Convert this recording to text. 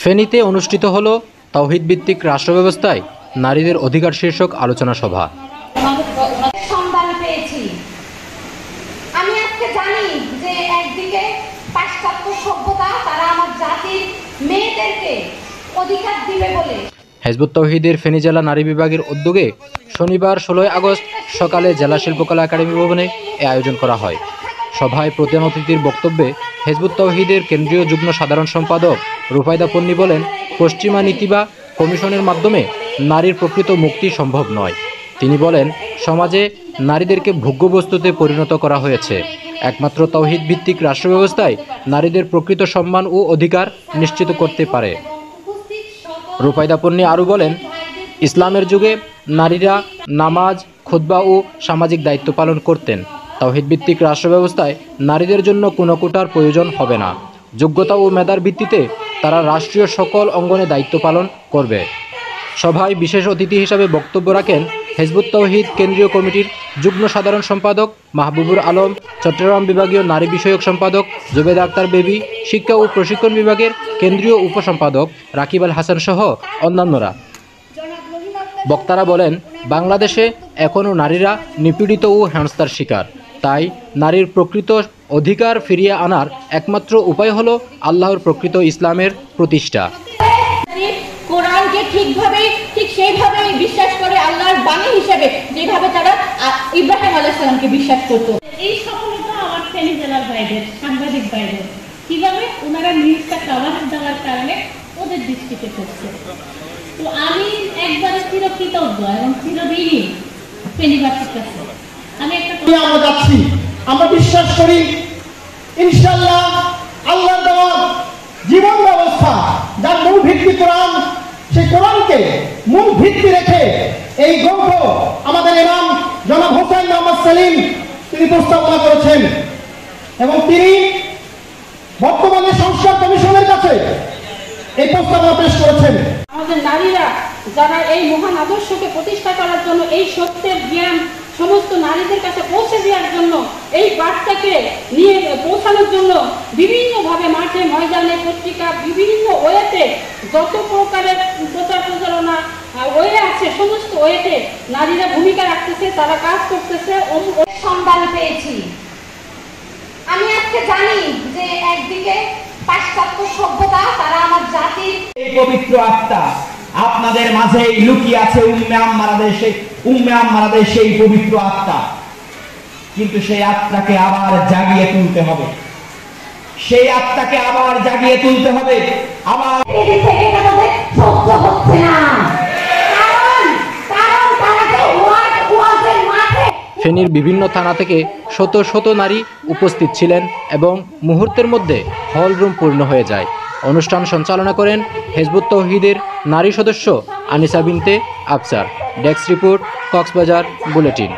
ফেনীতে অনুষ্ঠিত হলো তাওহীদ ভিত্তিক রাষ্ট্র ব্যবস্থায় নারীদের অধিকার শীর্ষক আলোচনা সভা। সম্মান পেয়েছি। আমি আজকে জানি যে একদিকে পাশ্চাত্য সভ্যতা তারা আমার জাতির মেয়েদেরকে অধিকার দিবে বলে হিজবুত তাওহীদের ফেনী জেলা নারী বিভাগের উদ্যোগে শনিবার 16 আগস্ট সকালে জেলা শিল্পকলা একাডেমি ভবনে এ আয়োজন করা হয়। সভায় প্রধান অতিথির বক্তব্যে হিজবুত তাওহীদের কেন্দ্রীয় যুগ্ম সাধারণ সম্পাদক রুফায়দা পন্নী বলেন, পশ্চিমা নীতি বা কমিশনের মাধ্যমে নারীর প্রকৃত মুক্তি সম্ভব নয়। তিনি বলেন, সমাজে নারীদেরকে ভোগ্যবস্তুতে পরিণত করা হয়েছে। একমাত্র তাওহীদ ভিত্তিক রাষ্ট্র ব্যবস্থায় নারীদের প্রকৃত সম্মান ও অধিকার নিশ্চিত করতে পারে। রুফায়দা পন্নী আরও বলেন, ইসলামের যুগে নারীরা নামাজ, খুতবা ও সামাজিক দায়িত্ব পালন করতেন। তাওহীদ ভিত্তিক রাষ্ট্র ব্যবস্থায় নারীদের জন্য কোনো কোটার প্রয়োজন হবে না। যোগ্যতা ও মেধার ভিত্তিতে তারা রাষ্ট্রীয় সকল অঙ্গনে দায়িত্ব পালন করবে। সভায় বিশেষ অতিথি হিসাবে বক্তব্য রাখেন হিজবুত তাওহীদ কেন্দ্রীয় কমিটির যুগ্ম সাধারণ সম্পাদক মাহবুবুর আলম, চট্টগ্রাম বিভাগীয় নারী বিষয়ক সম্পাদক জুবেদা আক্তার বেবি, শিক্ষা ও প্রশিক্ষণ বিভাগের কেন্দ্রীয় উপসম্পাদক রাকিব আল হাসান সহ অন্যান্যরা। বক্তারা বলেন, বাংলাদেশে এখনও নারীরা নিপীড়িত ও হেনস্থার শিকার। তাই নারীর প্রকৃত অধিকার ফিরিয়ে আনার একমাত্র উপায় হলো আল্লাহর প্রকৃত ইসলামের প্রতিষ্ঠা। কোরআনকে ঠিক সেইভাবে বিশ্বাস করে আল্লাহর বাণী হিসেবে যেভাবে তারা ইব্রাহিম আলাইহিস সালামকে বিশ্বাস করত। এই সফলতা আমার ফেনী জেলার বাইরে সাংবাদিক বাইরে কিভাবে ওনারা নিউজটা কভার দেওয়ার কারণে ওদের দৃষ্টিতে পড়ছে। তো আমি একবারে চিরকৃতজ্ঞ এবং চিরঋণী ফেনীবাসীর কাছে। আমরা যাচ্ছি, আমরা বিশ্বাস করি ইনশাআল্লাহ আল্লাহর দেওয়া জীবন ব্যবস্থা যার মূল ভিত্তি কোরআন, সেই কোরআনকে মূল ভিত্তি রেখে এই গ্রন্থ আমাদের ইমাম জনাব হোসেন মোহাম্মদ সেলিম তিনি উপস্থাপনা করেছেন এবং তিনি বর্তমানে সংস্কার কমিশনের কাছে এই প্রস্তাবনা পেশ করেছেন। আমাদের নারীরা যারা এই মহান আদর্শকে প্রতিষ্ঠা করার জন্য, এই সত্যের জ্ঞান সমস্ত নারীদের কাছে পৌঁছে দেওয়ার জন্য, এই বার্তাকে নিয়ে পৌঁছানোর জন্য বিভিন্নভাবে মাঠে ময়দানে পত্রিকা বিভিন্ন ওয়েতে যত প্রকারের প্রচার প্রচারণা ওয়ে আছে সমস্ত ওয়েতে নারীরা ভূমিকা রাখতেছে, তারা কাজ করতেছে। সম্মান পেয়েছি। আমি আজকে জানি যে একদিকে পাশ্চাত্য সভ্যতা তারা আমার জাতির এই পবিত্র আত্মা আপনাদের মাঝেই লুকিয়ে আছে। উম্মে আম্মারাদের সেই পবিত্র আত্মা, কিন্তু সেই আত্মাকে আবার জাগিয়ে তুলতে হবে। সেই আত্মাকে আবার জাগিয়ে তুলতে হবে। আবার সহ্য হচ্ছে না। ফেনীর বিভিন্ন থানা থেকে শত শত নারী উপস্থিত ছিলেন এবং মুহূর্তের মধ্যে হল রুম পূর্ণ হয়ে যায়। অনুষ্ঠান সঞ্চালনা করেন হিজবুত তাওহীদের নারী সদস্য আনিসা বিনতে Afsar. Desk report, Cox's Bazar bulletin.